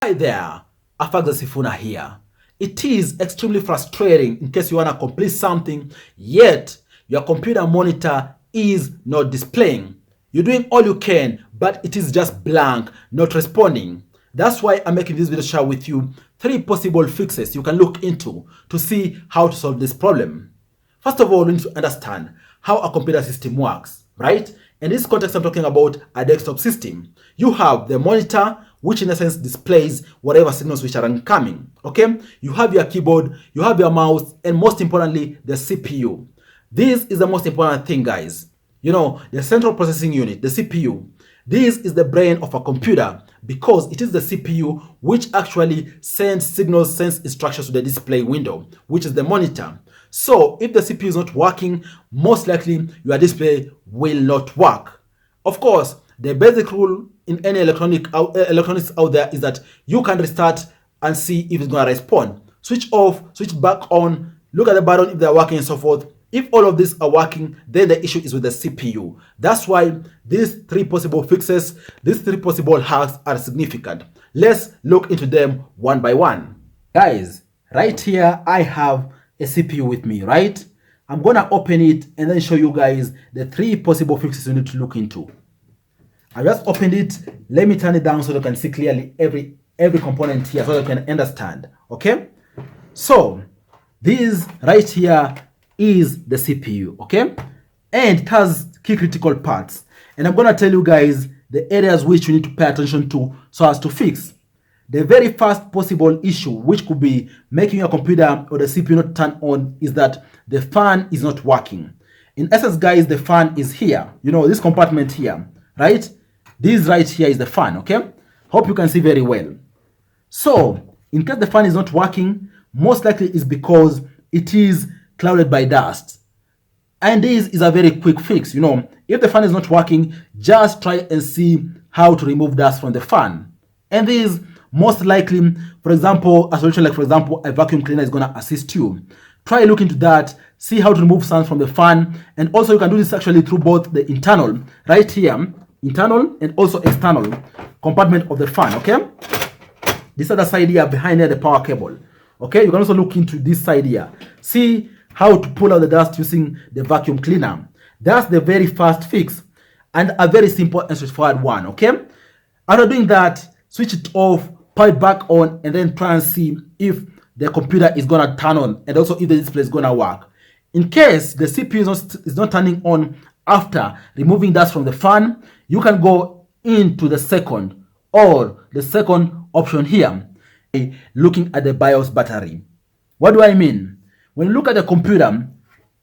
Hi there, Afagza Sifuna here. It is extremely frustrating in case you want to complete something, yet your computer monitor is not displaying. You're doing all you can, but it is just blank, not responding. That's why I'm making this video share with you 3 possible fixes you can look into to see how to solve this problem. First of all, we need to understand how a computer system works, right? In this context, I'm talking about a desktop system. You have the monitor, which in essence displays whatever signals which are incoming, okay? You have your keyboard, you have your mouse, and most importantly, the CPU. This is the most important thing, guys. You know, the central processing unit, the CPU. This is the brain of a computer because it is the CPU which actually sends signals, sends instructions to the display window, which is the monitor. So if the CPU is not working, most likely your display will not work. Of course, the basic rule in any electronics out there is that you can restart and see if it's going to respond. Switch off, switch back on, look at the button if they're working and so forth. If all of these are working, then the issue is with the CPU. That's why these 3 possible fixes, these 3 possible hacks are significant. Let's look into them one by one. Guys, right here I have a CPU with me, right? I'm gonna open it and then show you guys the 3 possible fixes you need to look into. I just opened it. Let me turn it down so you can see clearly every component here so you can understand. Okay? So this right here is the CPU, okay? And it has key critical parts. And I'm gonna tell you guys the areas which you need to pay attention to so as to fix. The very first possible issue which could be making your computer or the CPU not turn on is that the fan is not working. In essence, guys, the fan is here. You know, this compartment here, right? This right here is the fan, okay? Hope you can see very well. So, in case the fan is not working, most likely it's because it is clouded by dust. And this is a very quick fix. You know, if the fan is not working, just try and see how to remove dust from the fan. And this most likely, for example, a solution like, for example, a vacuum cleaner is going to assist you. Try look into that, see how to remove sand from the fan. And also you can do this actually through both the internal, right here, internal and also external compartment of the fan, okay? This other side here behind here, the power cable. Okay, you can also look into this side here. See how to pull out the dust using the vacuum cleaner. That's the very first fix and a very simple and straightforward one, okay? After doing that, switch it off, power it back on, and then try and see if the computer is gonna turn on and also if the display is gonna work. In case the CPU is not turning on after removing dust from the fan, you can go into the second option here, looking at the BIOS battery. What do I mean? When you look at the computer,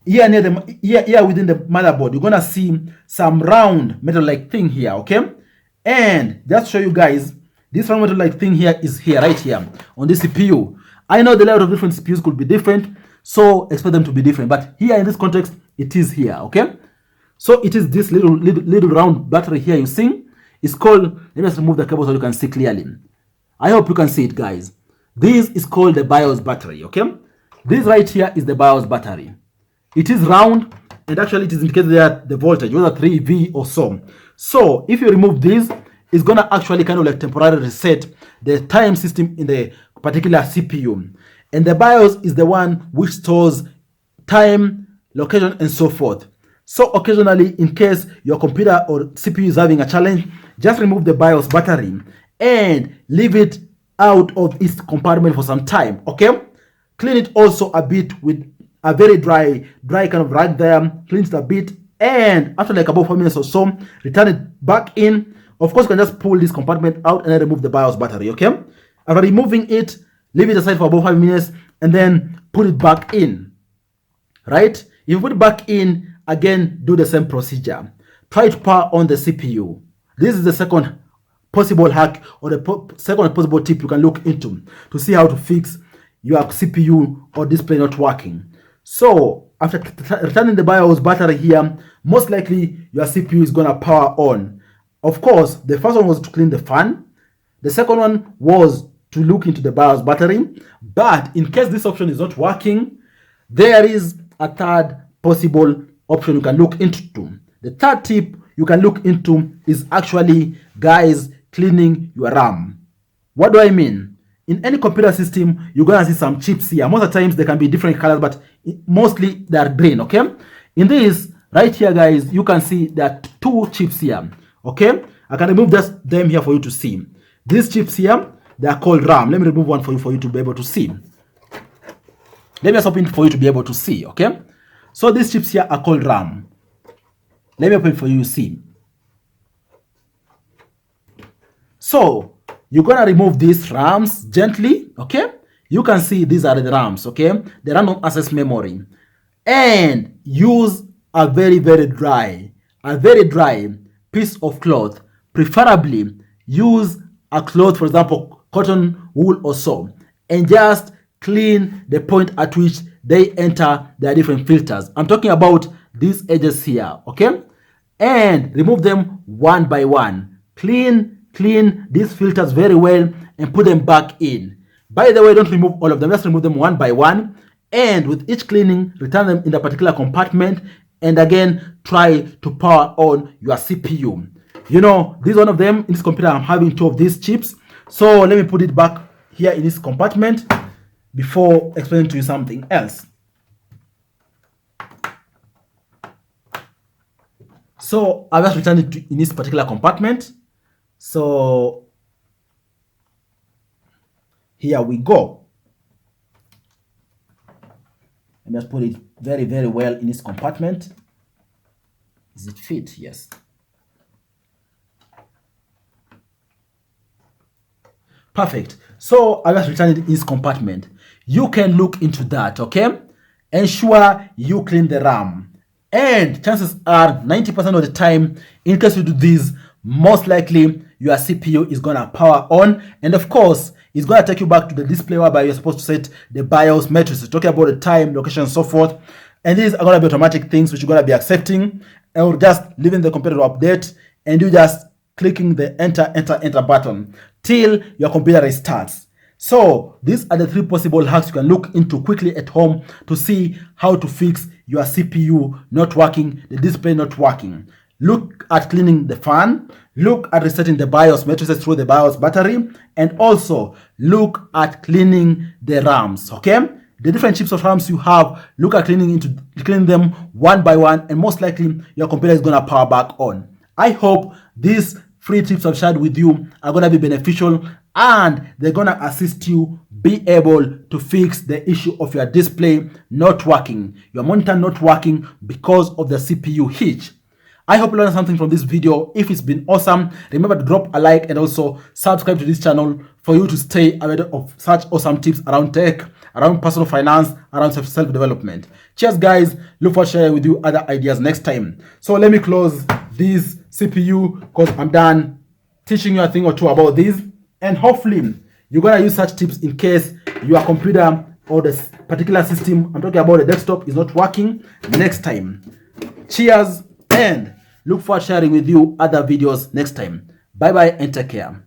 here within the motherboard, you're gonna see some round metal-like thing here, okay? And just show you guys, this round metal-like thing here is here, right here, on this CPU. I know the level of different CPUs could be different, so expect them to be different. But here in this context, it is here, okay? So it is this little round battery here you see. It's called, let me just remove the cable so you can see clearly. I hope you can see it, guys. This is called the BIOS battery, okay? This right here is the BIOS battery. It is round, and actually it is indicated that the voltage, whether 3V or so. So if you remove this, it's gonna actually kind of like temporarily reset the time system in the particular CPU. And the BIOS is the one which stores time, location, and so forth. So occasionally, in case your computer or CPU is having a challenge, just remove the BIOS battery and leave it out of its compartment for some time, okay? Clean it also a bit with a very dry kind of rag there. Clean it a bit, and after like about 4 minutes or so, return it back in. Of course, you can just pull this compartment out and then remove the BIOS battery, okay? After removing it, leave it aside for about 5 minutes and then put it back in, right? If you put it back in, again, do the same procedure. Try to power on the CPU. This is the second possible hack or the second possible tip you can look into to see how to fix your CPU or display not working. So after returning the BIOS battery here, most likely your CPU is gonna power on. Of course, the first one was to clean the fan. The second one was to look into the BIOS battery. But in case this option is not working, there is a third possible option you can look into. The third tip you can look into is actually, guys, cleaning your RAM. What do I mean? In any computer system, you're gonna see some chips here. Most of the times they can be different colors, but mostly they are green, okay? In this, right here, guys, you can see there are 2 chips here, okay? I can remove them here for you to see. These chips here, they are called RAM. Let me remove one for you to be able to see. Let me just open it for you to be able to see, okay? So these chips here are called RAM. Let me open it for you to see. So you're gonna remove these RAMs gently, okay? You can see these are the RAMs, okay? The random access memory. And use a very dry piece of cloth. Preferably use a cloth, for example, cotton, wool or so, and just clean the point at which they enter their different filters. I'm talking about these edges here, okay? And remove them one by one. Clean these filters very well and put them back in. By the way, don't remove all of them, just remove them one by one, and with each cleaning, return them in the particular compartment, and again, try to power on your CPU. You know, this one of them, in this computer, I'm having 2 of these chips. So let me put it back here in this compartment before explaining to you something else. So I'll just return it in this particular compartment. So here we go. Let me just put it very well in this compartment. Is it fit? Yes. Perfect. So I'll just return it in this compartment. You can look into that, okay? Ensure you clean the RAM. And chances are 90% of the time, in case you do this, most likely your CPU is gonna power on, and of course it's gonna take you back to the display whereby you're supposed to set the BIOS matrices, talking about the time, location, and so forth. And these are gonna be automatic things which you're gonna be accepting, or just leaving the computer to update, and you just clicking the enter button till your computer restarts. So these are the 3 possible hacks you can look into quickly at home to see how to fix your CPU not working, the display not working. Look at cleaning the fan, look at resetting the BIOS matrices through the BIOS battery, and also look at cleaning the RAMs, okay? The different chips of RAMs you have, look at cleaning them one by one, and most likely your computer is gonna power back on. I hope these free tips I've shared with you are gonna be beneficial, and they're gonna assist you be able to fix the issue of your display not working, your monitor not working because of the CPU hitch. I hope you learned something from this video. If it's been awesome, remember to drop a like and also subscribe to this channel for you to stay aware of such awesome tips around tech, around personal finance, around self-development. Cheers, guys. Look forward to sharing with you other ideas next time. So let me close this CPU because I'm done teaching you a thing or two about this. And hopefully, you're going to use such tips in case your computer or the particular system I'm talking about, the desktop, is not working next time. Cheers, and look forward to sharing with you other videos next time. Bye bye and take care.